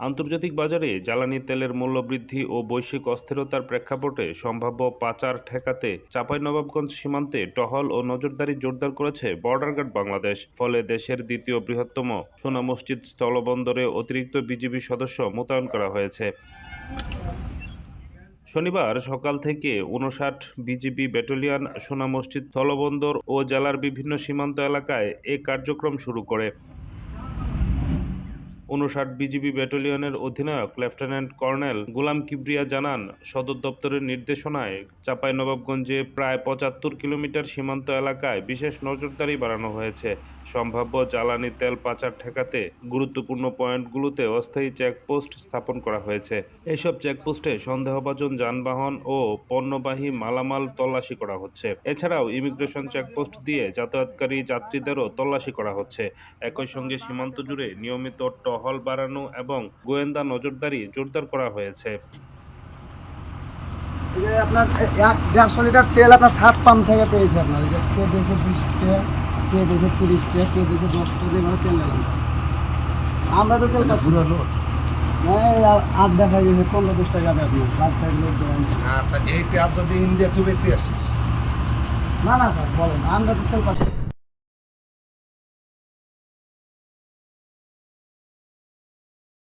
আন্তর্জাতিক বাজারে জ্বালানি তেলের মূল্য বৃদ্ধি ও বৈশ্বিক অস্থিরতার প্রেক্ষাপটে সম্ভাব্য পাচার ঠেকাতে চাঁপাইনবাবগঞ্জ সীমান্তে টহল ও নজরদারি জোরদার করেছে বর্ডার গার্ড বাংলাদেশ। ফলে দেশের দ্বিতীয় বৃহত্তম সোনা মসজিদ স্থলবন্দরে অতিরিক্ত বিজিবি সদস্য মোতায়েন করা হয়েছে। শনিবার সকাল থেকে ৫৯ বিজিবি ব্যাটালিয়ন সোনা মসজিদ স্থলবন্দর ও জেলার বিভিন্ন সীমান্ত এলাকায় এ কার্যক্রম শুরু করে। ৫৯ বিজিবি ব্যাটালিয়নের অধিনায়ক লেফটেন্যান্ট কর্নেল গোলাম কিবরিয়া জানান, সদর দপ্তরের নির্দেশনায় চাঁপাইনবাবগঞ্জে প্রায় ৭৫ কিলোমিটার সীমান্ত এলাকায় বিশেষ নজরদারি বাড়ানো হয়েছে। সম্ভাব্য জ্বালানি তেল পাচার ঠেকাতে গুরুত্বপূর্ণ পয়েন্টগুলোতে অস্থায়ী চেকপোস্ট স্থাপন করা হয়েছে। এসব চেকপোস্টে সন্দেহভাজন যানবাহন ও পণ্যবাহী মালামাল তল্লাশি করা হচ্ছে। এছাড়াও ইমিগ্রেশন চেকপোস্ট দিয়ে যাতায়াতকারী যাত্রীদেরও তল্লাশি করা হচ্ছে। একই সঙ্গে সীমান্ত জুড়ে নিয়মিত টহল বাড়ানো এবং গোয়েন্দা নজরদারি জোরদার করা হয়েছে। এই যে আপনার ১৫০ লিটার তেল আপনার ৭ পাম্প থেকে পেয়েছে। আপনার এই যে কে দিয়েছে ২০ টাকা, কে দিয়েছে ৩০ টাকা, কে দিয়েছে ১০ টাকা দিয়ে মানে তেল নিলাম। আমরা তো তেল পাচ্ছি না। আর দেখা গেছে ১৫-২০ টাকা যাবে আপনার রাত সাইড লোক দেবেন। এই তেল যদি ইন্ডিয়া তো বেশি আসিস না স্যার বলেন, আমরা তো তেল পাচ্ছি।